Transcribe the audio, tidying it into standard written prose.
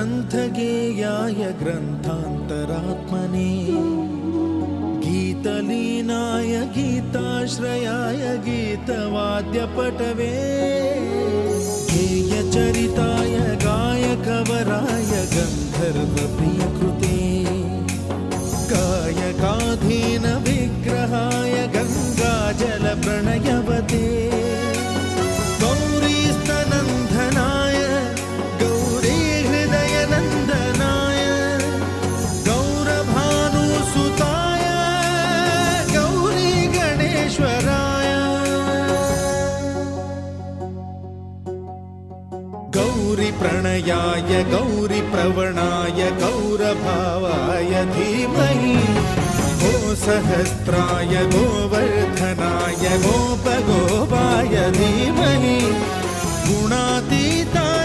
ग्रन्थगेयाय ग्रन्थान्तरात्मने गीतलीनाय गीताश्रयाय गीतवाद्यपटवे गेयचरिताय गायकवराय गन्धर्वप्रियकृते गायकाधीन विग्रहाय गङ्गाजलप्रणयवते गौरीस्तनन्दनाय गौरीहृदयनन्दनाय गौरभानुसुताय गौरीगणेश्वराय गौरीप्रणयाय गौरीप्रवणाय गौरभावाय धीमहि गोसहस्राय गोवर्धनाय गोपगोपाय धीमहि गुणातीताय